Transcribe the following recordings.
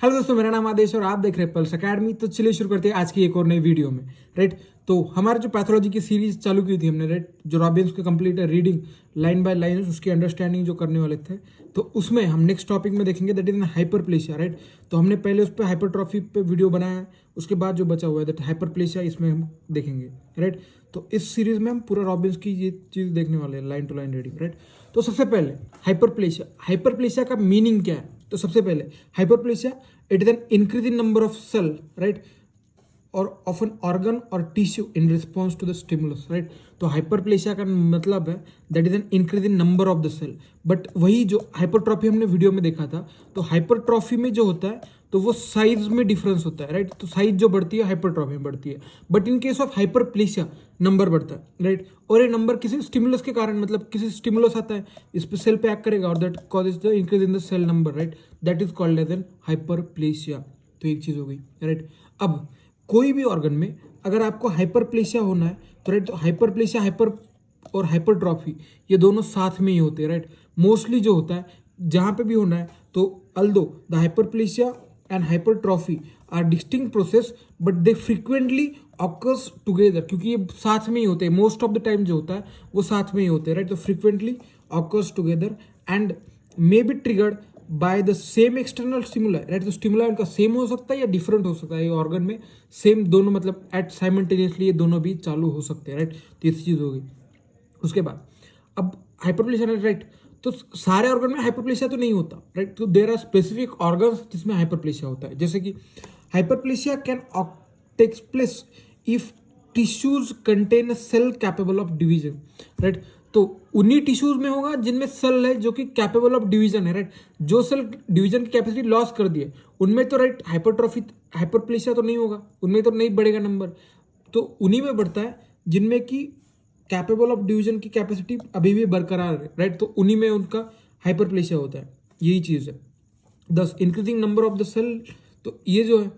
Hello दोस्तों, मेरा नाम आदेश और आप देख रहे हैं पल्स अकेडमी। तो चलिए शुरू करते हैं आज की एक और नई वीडियो में। राइट, तो हमारे जो पैथोलॉजी की सीरीज चालू की थी हमने, राइट, जो रॉबिन्स की complete reading line by line उसकी अंडरस्टैंडिंग जो करने वाले थे, तो उसमें हम नेक्स्ट टॉपिक में देखेंगे दैट इज हाइपरप्लेशिया। राइट, तो हमने पहले उस पर हाइपरट्रॉफी पे वीडियो बनाया है, उसके बाद जो बचा हुआ है दैट हाइपरप्लेशिया, इसमें हम देखेंगे। राइट, तो इस सीरीज में हम पूरा रॉबिन्स की ये चीज़ देखने वाले हैं, line to line reading. Right, तो सबसे पहले हाइपरप्लेशिया का मीनिंग क्या है? तो सबसे पहले hyperplasia it is an increase in number of cell, right, or of an organ or tissue in response to the stimulus. Right, तो हाइपरप्लेशिया का मतलब है that is an increase in number of the cell. But वही जो hypertrophy हमने video में देखा था, तो हाइपरट्रॉफी में जो होता है तो वो साइज में डिफरेंस होता है। राइट, तो साइज जो बढ़ती है हाइपरट्रॉफी में बढ़ती है, but in case of hyperplasia number बढ़ता है। राइट, और ये नंबर किसी स्टिमुलस के कारण, मतलब किसी स्टिमुलस आता है, इस पे सेल पे एक्ट करेगा और that causes the increase in the cell number. Right, that is called as an hyperplasia. तो एक चीज हो गई। राइट, अब कोई भी ऑर्गन में अगर आपको हाइपरप्लेशिया होना है तो राइट, तो हाइपरप्लेशिया हाइपर और हाइपरट्रॉफी ये दोनों साथ में ही होते हैं। राइट, मोस्टली जो होता है जहाँ पे भी होना है, तो although the hyperplasia and hypertrophy are distinct process but they frequently occurs together, क्योंकि ये साथ में ही होते हैं। मोस्ट ऑफ द टाइम जो होता है वो साथ में ही होते हैं। राइट, तो frequently occurs together and may be triggered by the same external stimuli. Right, तो स्टिमुला इनका सेम हो सकता है या डिफरेंट हो सकता है। ये ऑर्गन में सेम दोनों, मतलब एट साइमल्टेनियसली ये दोनों भी चालू हो सकते हैं। राइट, तो ये चीज़ होगी। उसके बाद अब हाइपरप्लेशिया, राइट, तो सारे ऑर्गन में हाइपरप्लेशिया तो नहीं होता। राइट, तो देर आर स्पेसिफिक ऑर्गन्स जिसमें हाइपरप्लेशिया होता है, जैसे कि hyperplasia can takes place if tissues contain a cell capable of division. Right, तो उन्हीं टिश्यूज में होगा जिनमें सेल है जो कि कैपेबल ऑफ डिवीजन है। राइट, जो सेल डिवीजन की कैपेसिटी लॉस कर दिए उनमें तो राइट हाइपरप्लेशिया तो नहीं होगा, उनमें तो नहीं बढ़ेगा नंबर। तो उन्हीं में बढ़ता है जिनमें की कैपेबल ऑफ डिवीजन की कैपेसिटी अभी भी बरकरार है। राइट, तो उन्हीं में उनका हाइपरप्लेशिया होता है। यही चीज़ है। 10 increasing number of the cell, तो ये जो है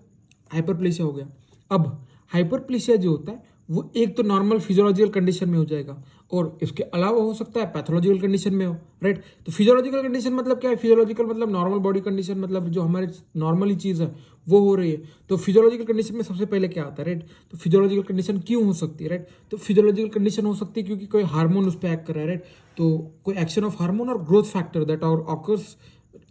हाइपरप्लेशिया हो गया। अब हाइपरप्लेशिया जो होता है वो एक तो नॉर्मल फिजियोलॉजिकल कंडीशन में हो जाएगा, और इसके अलावा हो सकता है पैथोलॉजिकल कंडीशन में हो। राइट, तो फिजियोलॉजिकल कंडीशन मतलब क्या है? फिजियोलॉजिकल मतलब नॉर्मल बॉडी कंडीशन, मतलब जो हमारे नॉर्मली चीज़ है वो हो रही है। तो फिजियोलॉजिकल कंडीशन में सबसे पहले क्या आता है? राइट, तो फिजियोलॉजिकल कंडीशन क्यों हो सकती है? राइट, तो फिजियोलॉजिकल कंडीशन हो सकती है क्योंकि कोई हार्मोन उस पर एक्ट कर रहा है। राइट, तो कोई एक्शन ऑफ हार्मोन और ग्रोथ फैक्टर दैट ऑकर्स,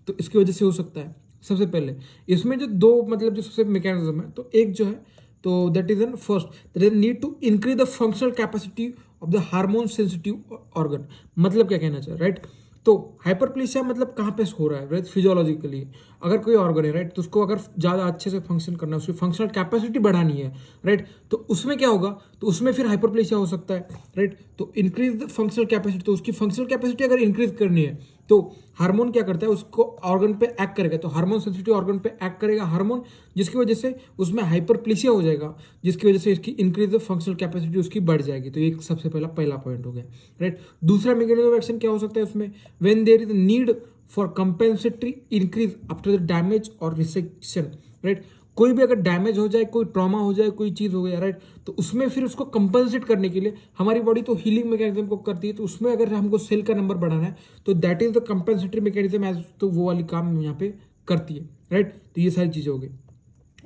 तो इसकी वजह से हो सकता है। सबसे पहले इसमें जो दो, मतलब जो सबसे मैकेनिज्म है, तो एक जो है तो that is an first that is need to increase the functional capacity of the hormone sensitive organ. मतलब क्या कहना चाहिए? राइट, तो हाइपरप्लेशिया मतलब कहाँ पे हो रहा है? राइट, फिजियोलॉजिकली अगर कोई ऑर्गन है, राइट, तो उसको अगर ज़्यादा अच्छे से फंक्शन करना है, उसकी फंक्शनल कैपेसिटी बढ़ानी है, राइट, तो उसमें क्या होगा? तो उसमें फिर हाइपरप्लेशिया हो सकता है। राइट, तो इंक्रीज द फंक्शनल कैपेसिटी, तो उसकी फंक्शनल कैपेसिटी अगर इंक्रीज करनी है तो हार्मोन क्या करता है? उसको ऑर्गन पे एक्ट करेगा, तो हार्मोन सेंसिटिव ऑर्गन पे एक्ट करेगा हार्मोन, जिसकी वजह से उसमें हाइपरप्लेशिया हो जाएगा, जिसकी वजह से इसकी इंक्रीज द फंक्शनल कैपेसिटी उसकी बढ़ जाएगी। तो ये सबसे पहला पॉइंट हो गया। राइट, दूसरा मैकेनिज्म ऑफ एक्शन क्या हो सकता है उसमें? When there is need for compensatory increase after the damage or resection. Right, कोई भी अगर डैमेज हो जाए, कोई ट्रॉमा हो जाए, कोई चीज़ हो गया, राइट, तो उसमें फिर उसको कंपनसेट करने के लिए हमारी बॉडी तो हीलिंग मैकेनिज्म को करती है। तो उसमें अगर हमको सेल का नंबर बढ़ाना है तो that is the compensatory mechanism as, तो वो वाली काम यहाँ पे करती है। राइट, तो ये सारी चीज़ें हो गई।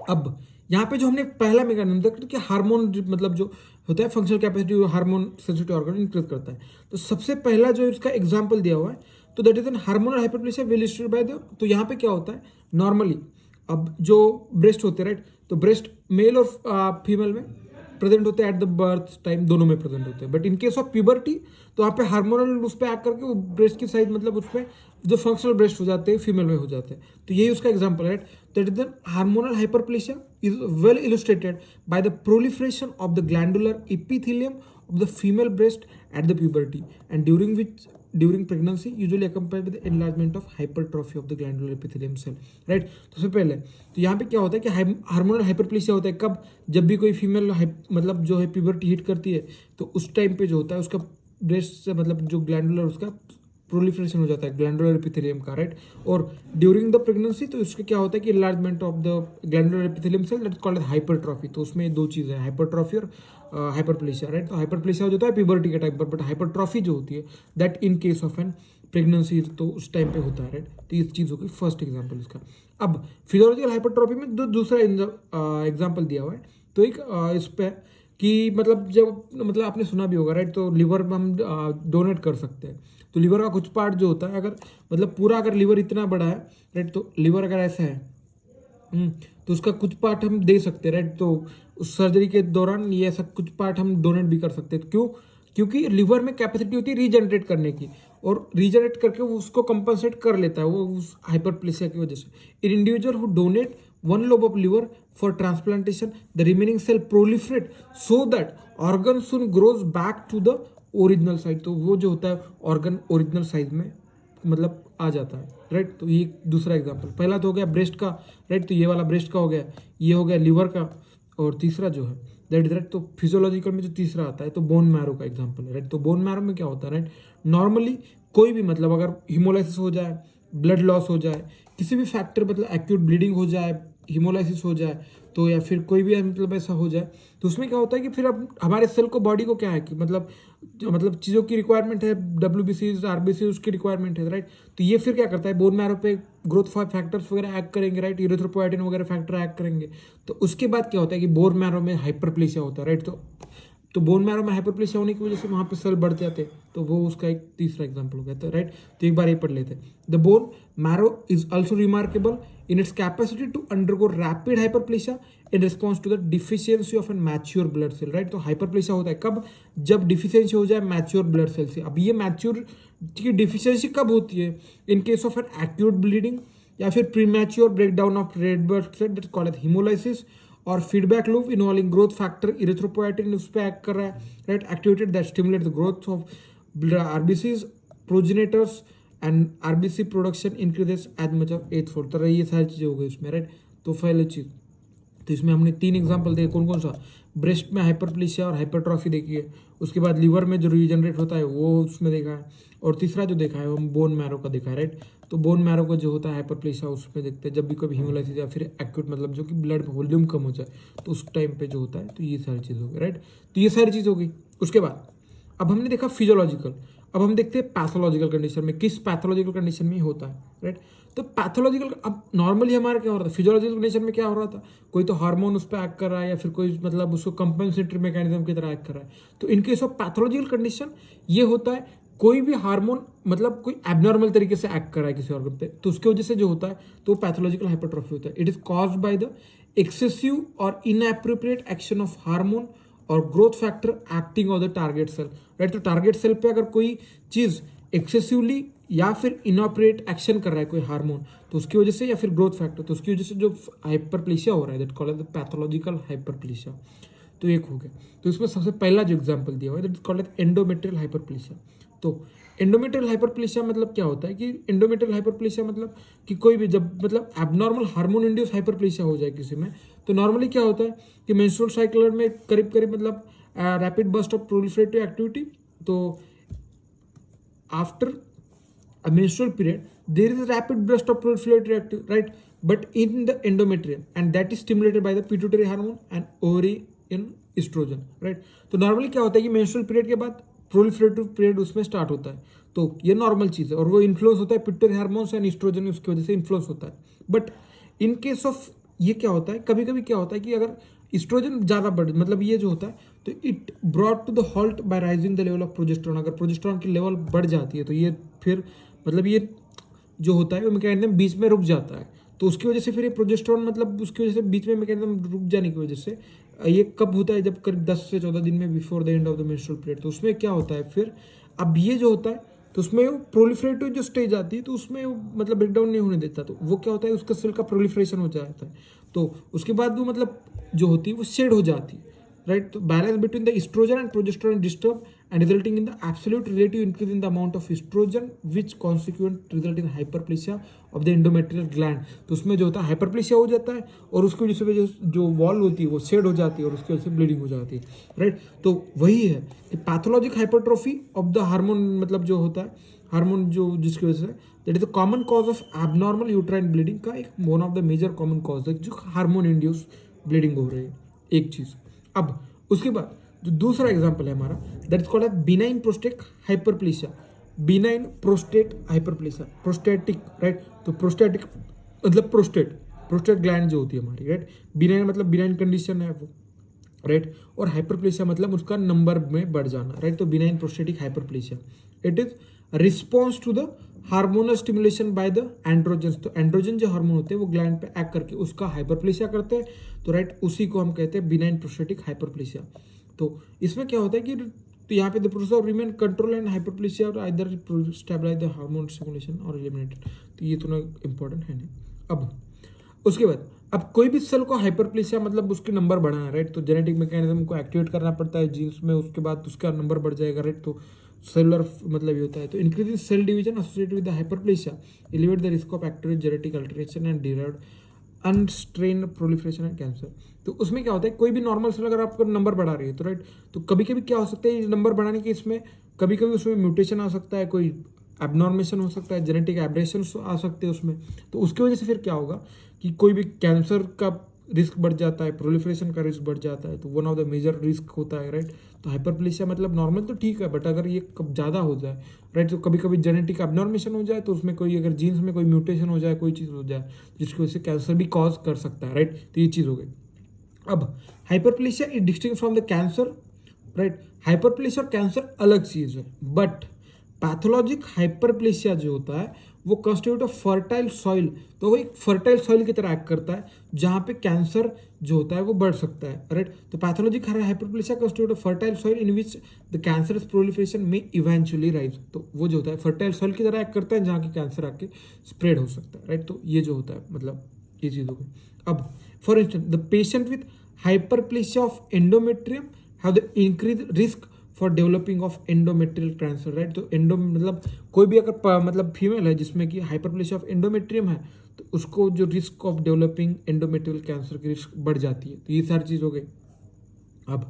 अब यहाँ पे जो हमने पहला मैकेनिज्म देखा कि हार्मोन, मतलब जो होता है functional capacity hormone sensitive organ increase करता है, तो सबसे पहला जो इसका एग्जाम्पल दिया हुआ है, तो that is N hormonal hyperplasia well studied by the. तो यहाँ पे क्या होता है नॉर्मली, अब जो ब्रेस्ट होते हैं, राइट, तो ब्रेस्ट मेल और फीमेल में प्रेजेंट होते हैं एट द बर्थ टाइम, दोनों में प्रेजेंट होते हैं। But in case of puberty तो वहाँ पे हार्मोनल उस पर एक्ट करके वो ब्रेस्ट की साइज, मतलब उसमें जो फंक्शनल ब्रेस्ट हो जाते हैं फीमेल में हो जाते हैं। तो यही उसका एग्जाम्पल है। Right, that is the hormonal hyperplasia is well illustrated by the proliferation of the glandular epithelium of the female breast at the puberty and during pregnancy usually accompanied with the enlargement of hypertrophy of the glandular epithelium cell। Right, तो सबसे पहले तो यहाँ पे क्या होता है कि हार्मोनल हाइपरप्लेशिया होता है कब? जब भी कोई फीमेल मतलब जो है प्यूबर्टी हिट करती है, तो उस टाइम पे जो होता है उसका ब्रेस्ट से, मतलब जो ग्लैंडुलर उसका प्रोलिफरेशन हो जाता है ग्लैंडुलर एपिथेलियम का। राइट, और ड्यूरिंग द प्रेगनेंसी तो उसके क्या होता है कि enlargement of the glandular epithelium cell that is called hypertrophy. तो उसमें दो चीज़ें हैं, हाइपरट्रॉफी और हाइपरप्लेशिया। राइट, तो हाइपरप्लेशिया हो जाता है प्यूबर्टी के टाइम पर, बट हाइपरट्रॉफी जो होती है that in case of an pregnancy, तो उस टाइम पे होता है। राइट, तो ये चीज़ होगी फर्स्ट एग्जाम्पल इसका। अब फिजियोलॉजिकल हाइपरट्रॉफी में दूसरा एग्जांपल दिया हुआ है। तो एक इस पे कि मतलब जब मतलब आपने सुना भी होगा राइट, तो लिवर में हम डोनेट कर सकते हैं। तो लिवर का कुछ पार्ट जो होता है, अगर मतलब पूरा अगर लिवर इतना बड़ा है राइट, तो लिवर अगर ऐसा है तो उसका कुछ पार्ट हम दे सकते हैं राइट। तो उस सर्जरी के दौरान ये ऐसा कुछ पार्ट हम डोनेट भी कर सकते हैं। क्यों? क्योंकि लिवर में कैपेसिटी होती है रीजनरेट करने की, और रीजनरेट करके वो उसको कंपनसेट कर लेता है वो उस हाइपरप्लेसिया की वजह से। In individual who donate one lobe of liver for transplantation, the remaining cell proliferate so that organ soon grows back to the original size. तो वो जो होता है ऑर्गन ओरिजिनल साइज में मतलब आ जाता है राइट। तो ये दूसरा एग्जांपल, पहला तो हो गया ब्रेस्ट का राइट, तो ये वाला ब्रेस्ट का हो गया, ये हो गया लिवर का, और तीसरा जो है दैट इज राइट। तो फिजियोलॉजिकल में जो तीसरा आता है तो बोन मैरो का एग्जांपल है राइट। तो बोन मैरो में क्या होता है राइट, नॉर्मली कोई भी मतलब अगर हिमोलाइसिस हो जाए, ब्लड लॉस हो जाए, किसी भी फैक्टर मतलब एक्यूट ब्लीडिंग हो जाए, हिमोलाइसिस हो जाए, तो या फिर कोई भी मतलब ऐसा हो जाए, तो उसमें क्या होता है कि फिर अब हमारे सेल को बॉडी को क्या है कि मतलब चीज़ों की रिक्वायरमेंट है, WBC RBC उसकी रिक्वायरमेंट है राइट। तो ये फिर क्या करता है, बोन मैरो पे ग्रोथ फैक्टर्स वगैरह एक्ट करेंगे राइट, यूरेथ्रोपोएटिन वगैरह फैक्टर एक्ट करेंगे। तो उसके बाद क्या होता है कि बोन मैरो में हाइपरप्लेसिया होता है राइट। तो बोन मैरो में हाइपरप्लेसिया होने की वजह से वहाँ पे सेल बढ़ जाते हैं, तो वो उसका एक तीसरा एग्जांपल हो गया था राइट। तो एक बार ये पढ़ लेते हैं। The bone marrow is also remarkable in its capacity to undergo rapid hyperplasia in response to the deficiency of a mature blood cell right। तो hyperplasia होता है कब, जब डिफिशियंसी हो जाए मैच्योर ब्लड सेल से। अब ये मैच्योर की डिफिशियंसी कब होती है, in case of an acute bleeding या फिर premature breakdown of red blood cell that's called as haemolysis, और feedback loop involving growth factor erythropoietin उस पर एक्ट कर रहा है right, activated that stimulate the growth of RBCs progenitors and RBC production increases as much of as 4। तो ये सारी चीज़ें हो गई इसमें राइट। तो पहले चीज़ तो इसमें हमने 3 एग्जांपल देखे, कौन कौन सा, ब्रेस्ट में हाइपरप्लेसिया और हाइपरट्रॉफी देखी है, उसके बाद लिवर में जो रीजनरेट होता है वो उसमें देखा है, और तीसरा जो देखा है वो बोन मैरो का देखा है राइट। तो बोन मैरो का जो होता है हाइपरप्लेसिया उसमें देखते हैं जब भी कभी हिमोलाइसिस या फिर एक्यूट मतलब जो कि ब्लड वॉल्यूम कम हो जाए तो उस टाइम पे जो होता है। तो ये सारी चीज़ हो गई राइट। तो ये सारी चीज़ हो गई। उसके बाद अब हमने देखा फिजियोलॉजिकल, अब हम देखते हैं पैथोलॉजिकल कंडीशन में किस पैथोलॉजिकल कंडीशन में होता है राइट। तो पैथोलॉजिकल अब नॉर्मली हमारा क्या हो रहा था, फिजियोलॉजिकल कंडीशन में क्या हो रहा था, कोई तो हार्मोन उस पर एक्ट कर रहा है या फिर कोई मतलब उसको कंपेंसेटरी मैकेनिज्म की तरह एक्ट कर रहा है। तो in case of pathological condition ये होता है कोई भी हार्मोन मतलब कोई एबनॉर्मल तरीके से एक्ट कर रहा है किसी ऑर्गन पे, तो उसकी वजह से जो होता है तो पैथोलॉजिकल हाइपरट्रॉफी होता है। It is caused by the excessive और इनएप्रोप्रिएट एक्शन ऑफ हार्मोन और growth factor acting on the target cell right. तो टारगेट सेल पे अगर कोई चीज़ एक्सेसिवली या फिर इनऑपरेट एक्शन कर रहा है कोई हार्मोन, तो उसकी वजह से या फिर ग्रोथ फैक्टर, तो उसकी वजह से जो हाइपरप्लेसिया हो रहा है that called as pathological hyperplasia. तो एक हो गया। तो इसमें सबसे पहला जो एग्जांपल दिया हुआ है that is called as endometrial hyperplasia. तो एंडोमेट्रियल हाइपरप्लेसिया मतलब क्या होता है कि एंडोमेट्रियल हाइपरप्लेसिया मतलब कि कोई भी जब मतलब एबनॉर्मल हार्मोन इंड्यूस हाइपरप्लेसिया हो जाए किसी में, तो नॉर्मली क्या होता है कि मेंस्ट्रुअल साइकिल में करीब करीब मतलब rapid burst of proliferative activity. तो after a menstrual period there is a rapid burst of proliferative active right, but in the endometrium, and that is stimulated by the pituitary hormone and ovarian estrogen right। तो normally क्या होता है कि menstrual period के बाद proliferative period उसमें start होता है, तो ये नॉर्मल चीज़ है, और वो इन्फ्लुएंस होता है पिट्यूटरी हार्मोन्स एंड एस्ट्रोजन, उसकी वजह से इन्फ्लुएंस होता है। बट इन केस ऑफ ये क्या होता है, कभी कभी क्या होता है कि अगर एस्ट्रोजन ज़्यादा बढ़ मतलब ये जो होता है तो it brought to the halt by raising the level of progesterone. अगर प्रोजेस्टेरॉन की लेवल बढ़ जाती है तो ये फिर मतलब ये जो होता है वो मैकेनिज्म बीच में रुक जाता है, तो उसकी वजह से फिर ये प्रोजेस्टेरॉन मतलब उसकी वजह से बीच में मैकेनिज्म रुक जाने की वजह से ये कब होता है, जब करीब 10 से 14 दिन में before the end of the menstrual period. तो उसमें क्या होता है फिर अब ये जो होता है तो उसमें वो प्रोलिफरेटिव जो स्टेज आती है तो उसमें वो मतलब ब्रेकडाउन नहीं होने देता, तो वो क्या होता है उसका सेल का प्रोलिफरेशन हो जाता है, तो उसके बाद वो मतलब जो होती है वो शेड हो जाती है right। तो balance between the estrogen and progesterone disturbed and resulting in the absolute relative increase in the amount of estrogen which consequent result in hyperplasia of the endometrial gland। तो उसमें जो होता है हाइपरप्लेसिया हो जाता है और उसकी वजह से जो वॉल होती है वो शेड हो जाती है और उसकी वजह से ब्लीडिंग हो जाती है राइट। तो वही है कि pathologic hypertrophy of the hormone मतलब जो होता है हार्मोन जो जिसकी वजह से that is the common cause of abnormal uterine bleeding का एक one of the major common cause है जो हार्मोन इंड्यूस ब्लीडिंग हो रही है एक चीज़। अब उसके बाद जो दूसरा एग्जांपल है हमारा that is called benign prostate hyperplasia. Benign prostate hyperplasia, prostatic right. तो प्रोस्टेटिक मतलब प्रोस्टेट ग्लैंड जो होती है हमारी, राइट। बिनाइन मतलब बिनाइन कंडीशन है वो, राइट। और हाइपरप्लेसिया मतलब उसका नंबर में बढ़ जाना, राइट। तो benign prostatic hyperplasia it is response to the hormonal stimulation by the androgen. तो एंड्रोजन जो हार्मोन होते हैं वो ग्लैंड पे एक्ट करके उसका हाइपरप्लेसिया करते हैं, तो राइट उसी को हम कहते हैं बिनाइन प्रोस्टेटिक हाइपरप्लेसिया। तो इसमें क्या होता है कि तो यहाँ पे the process of remain control and hyperplasia और either stabilize the hormone stimulation और एलिमिनेटेड। तो ये तो ना इम्पोर्टेंट है नहीं। अब उसके बाद अब कोई भी सेल को हाइपरप्लेसिया मतलब उसके नंबर बढ़ाना है, राइट। तो जेनेटिक मैकेनिज्म को एक्टिवेट करना पड़ता है जीन्स में, उसके बाद उसका नंबर बढ़ जाएगा, राइट। तो सेलुलर मतलब ये होता है। तो increase in cell division associated with the hyperplasia elevate the risk of activate genetic alteration and derived unstrained proliferation and cancer. तो उसमें क्या होता है, कोई भी नॉर्मल सेल अगर आपका नंबर बढ़ा रही है तो राइट, तो कभी कभी क्या हो सकता है नंबर बढ़ाने के इसमें कभी कभी उसमें म्यूटेशन आ सकता है, कोई एबनॉर्मेशन हो सकता है, जेनेटिक एब्रेशन आ सकते हैं उसमें। तो उसकी वजह से फिर क्या होगा कि कोई भी कैंसर का रिस्क बढ़ जाता है, प्रोलिफरेशन का रिस्क बढ़ जाता है। तो one of the major risk होता है, राइट। तो हाइपरप्लेसिया मतलब नॉर्मल तो ठीक है, बट अगर ये कब ज़्यादा हो जाए, राइट, तो कभी कभी जेनेटिक एबनॉर्मेशन हो जाए, तो उसमें कोई अगर जीन्स में कोई म्यूटेशन हो जाए, कोई चीज़ हो जाए जिसकी वजह से कैंसर भी कॉज कर सकता है, राइट। तो ये चीज़ हो गई। अब hyperplasia is distinct from the cancer, right. Hyperplasia और कैंसर अलग चीज़ है, बट पैथोलॉजिक हाइपरप्लेसिया जो होता है वो कंस्टिट्यूट ऑफ फर्टाइल सॉइल। तो वो एक फर्टाइल सॉइल की तरह एक्ट करता है जहाँ पे कैंसर जो होता है वो बढ़ सकता है, राइट। तो pathologic hyperplasia constitute of fertile soil in which the cancer proliferation में इवेंचुअली राइज। तो वो जो होता है फर्टाइल सॉइल की तरह एक्ट करता है जहाँ की कैंसर आके स्प्रेड हो सकता है, राइट। तो ये जो होता है मतलब ये चीज़ हो गई। अब for instance the patient with hyperplasia of endometrium have the increase risk for developing of endometrial cancer, right. तो एंडो मतलब कोई भी अगर मतलब फीमेल है जिसमें कि हाइपरप्लेसिया ऑफ एंडोमेट्रियम है तो उसको जो risk of developing endometrial cancer की रिस्क बढ़ जाती है। तो ये सारी चीज़ हो गई। अब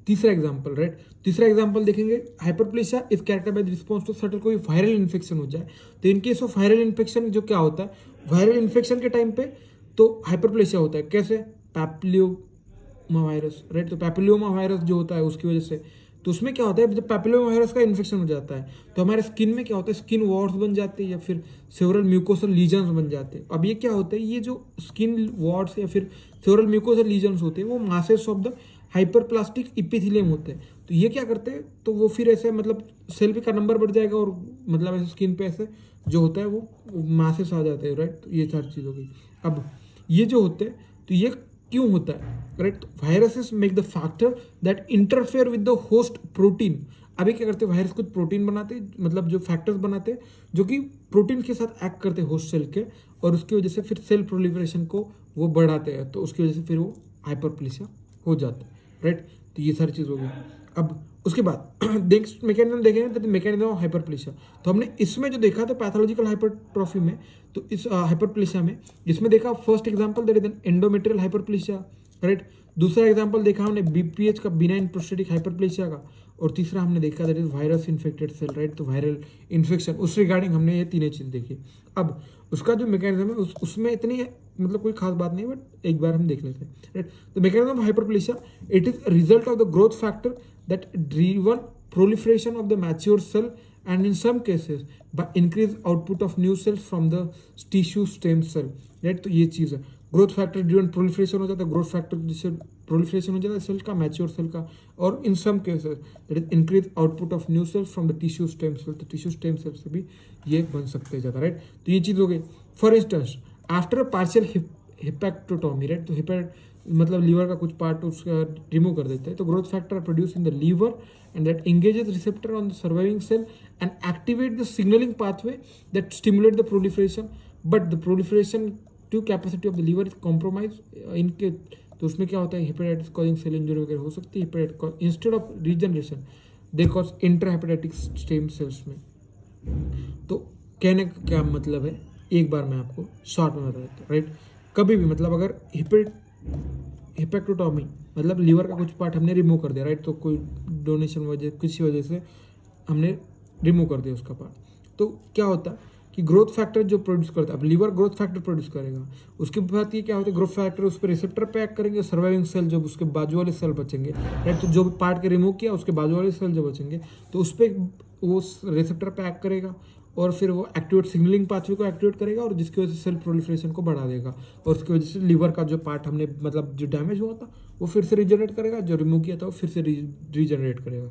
तीसरा एग्जाम्पल, राइट। तीसरा एग्जाम्पल देखेंगे, hyperplasia is character by response to certain कोई वायरल इन्फेक्शन हो जाए। तो in case of viral infection जो क्या होता है, वायरल इन्फेक्शन के टाइम पे तो हाइपरप्लेसिया होता है। कैसे? पैपिलियोमा वायरस, राइट। तो पैपिलियोमा वायरस जो होता है उसकी वजह से, तो उसमें क्या होता है जब पैपिलोमा वायरस का इन्फेक्शन हो जाता है तो हमारे स्किन में क्या होता है, स्किन वॉर्ड्स बन जाते हैं या फिर सेवरल म्यूकोसल लीजन्स बन जाते हैं। अब ये क्या होता है, ये जो स्किन वॉर्ड्स या फिर सेवरल म्यूकोसल लीजन्स होते हैं वो masses of the hyperplastic epithelium होते हैं। तो ये क्या करते हैं, तो वो फिर ऐसे मतलब सेल पे का नंबर बढ़ जाएगा और मतलब ऐसे स्किन पे ऐसे जो होता है वो मासेस आ जाते हैं, राइट। तो ये सारी चीज़ हो गई। अब ये जो होते हैं तो ये क्यों होता है, right. Viruses make the factor that interfere with the host protein. अभी क्या करते हैं, वायरस कुछ प्रोटीन बनाते हैं, मतलब जो फैक्टर्स बनाते हैं जो कि प्रोटीन के साथ एक्ट करते हैं होस्ट सेल के, और उसकी वजह से फिर सेल प्रोलिफरेशन को वो बढ़ाते हैं। तो उसकी वजह से फिर वो हाइपरप्लेसिया हो जाता है, राइट। तो ये सारी चीज़ हो गई। अब उसके बाद नेक्स्ट मैकेनिज्म देखेंगे तो मैकेनिज्म ऑफ हाइपरप्लेसिया। तो हमने इसमें जो देखा था पैथोलॉजिकल हाइपरट्रॉफी में, तो इस हाइपरप्लेसिया में जिसमें देखा first example that is endometrial hyperplasia, right. दूसरा एग्जांपल देखा हमने बीपीएच का बिनाइन प्रोस्टेटिक हाइपरप्लेसिया का, और तीसरा हमने देखा that is virus infected cell, right. तो वायरल इन्फेक्शन उस रिगार्डिंग हमने ये तीनों चीज़ देखी। अब उसका जो मैकेनिज्म है उसमें इतनी मतलब कोई खास बात नहीं, बट एक बार हम देख लेते हैं, राइट। तो mechanism of hyperplasia it is result of the growth factor that driven proliferation of the mature cell and in some cases by increased output of new cells from the tissue stem cell, right। तो ये चीज़ है, growth factor driven proliferation हो जाता है, growth factor जिससे proliferation हो जाता है सेल का, मैच्योर सेल का, और in some cases that is increase output of new cells from the tissue stem cell. तो टिश्यू स्टेम सेल से भी ये बन सकते हैं ज़्यादा, राइट। तो ये चीज़ हो गई। For instance after a partial hepatectomy, right. तो हिपेट मतलब लीवर का कुछ पार्ट उसका रिमूव कर देते हैं, तो growth factor produce in the liver and that engages receptor on the surviving cell and activate the signalling pathway that stimulate the proliferation, but the proliferation to capacity of the liver is compromise इनके। तो उसमें क्या होता है, hepatitis causing cell injury वगैरह हो सकती है। Hepatitis instead of regeneration they cause intra hepatic stem cells में। तो कहने का क्या मतलब है, एक बार मैं आपको शॉर्ट में बता देता हूँ, राइट। कभी भी मतलब अगर हिपेक्टोटॉमी मतलब लीवर का कुछ पार्ट हमने रिमूव कर दिया, राइट। तो कोई डोनेशन वजह किसी वजह से हमने रिमूव कर दिया उसका पार्ट, तो क्या होता है कि ग्रोथ फैक्टर जो प्रोड्यूस करता है, अब लीवर ग्रोथ फैक्टर प्रोड्यूस करेगा, उसके बाद ये क्या होता है, ग्रोथ फैक्टर उस पर रिसेप्टर पे एक्ट करेंगे, सर्वाइविंग सेल जब उसके बाजू वाले सेल बचेंगे, राइट। तो जो पार्ट के रिमूव किया उसके बाजू वाले सेल जो बचेंगे तो उस पर वो रिसेप्टर पे एक्ट करेगा, और फिर वो एक्टिवेट सिग्नलिंग पाथवे को एक्टिवेट करेगा और जिसकी वजह से सेल प्रोलिफरेशन को बढ़ा देगा और उसकी वजह से लीवर का जो पार्ट हमने मतलब जो डैमेज हुआ था वो फिर से रिजनरेट करेगा, जो रिमूव किया था वो फिर से रीजनरेट करेगा।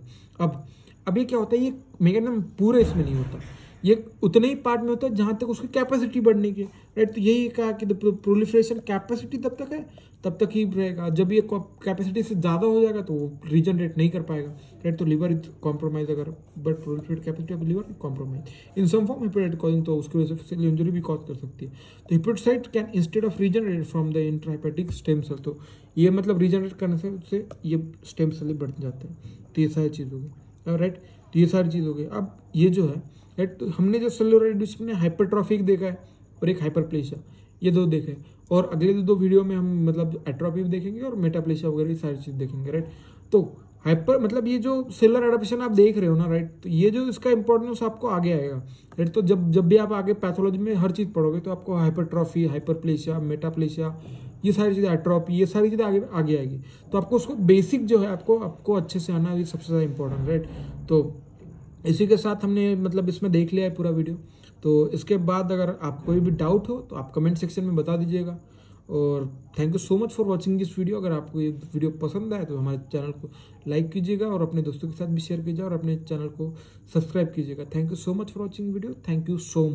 अब ये क्या होता है, ये मैकेनिज्म पूरे इसमें नहीं होता, ये उतने ही पार्ट में होता है जहाँ तक उसकी कैपेसिटी बढ़ने की है, राइट। तो यही कहा कि प्रोलिफरेशन कैपेसिटी तब तक है तब तक ही रहेगा, जब ये कैपेसिटी से ज़्यादा हो जाएगा तो वो रीजनरेट नहीं कर पाएगा, राइट। तो लीवर इज कॉम्प्रोमाइज अगर but proliferate capacity of liver compromise in some form hepatitis causing, तो उसकी वजह से सेल इंजरी भी कॉज कर सकती है। तो hepatocyte can instead of regenerate from the intrahepatic stem cell, तो ये मतलब रीजनरेट करने से उससे ये स्टेम सेल बढ़ जाते हैं। तो ये सारी चीज़ होगी, राइट। तो ये सारी चीज़ हो गई। अब ये जो है, राइट, तो हमने जो सेलुलर रिड्यूसिंग में हाइपरट्रॉफिक देखा है और एक हाइपरप्लेशिया, ये दो देखे हैं। और अगले दो वीडियो में हम मतलब एट्रोफी भी देखेंगे और मेटाप्लेशिया वगैरह ये सारी चीज़ देखेंगे, राइट। तो हाइपर मतलब ये जो सेलुलर एडाप्टेशन आप देख रहे हो ना, राइट, तो ये जो इसका इंपॉर्टेंस आपको आगे आएगा, राइट। तो जब भी आप आगे पैथोलॉजी में हर चीज़ पढ़ोगे तो आपको हाइपरट्रॉफी, हाइपरप्लेशिया, मेटाप्लेशिया, ये सारी चीज़ें, एट्रोपी, ये सारी चीज़ें आगे आएगी। तो आपको उसको बेसिक जो है आपको अच्छे से आना, ये सबसे ज़्यादा इंपॉर्टेंट, राइट। तो इसी के साथ हमने मतलब इसमें देख लिया है पूरा वीडियो। तो इसके बाद अगर आपको कोई भी डाउट हो तो आप कमेंट सेक्शन में बता दीजिएगा। और thank you so much for watching this video. अगर आपको ये वीडियो पसंद आए तो हमारे चैनल को लाइक कीजिएगा और अपने दोस्तों के साथ भी शेयर कीजिएगा और अपने चैनल को सब्सक्राइब कीजिएगा। Thank you so much for watching video. Thank you so much.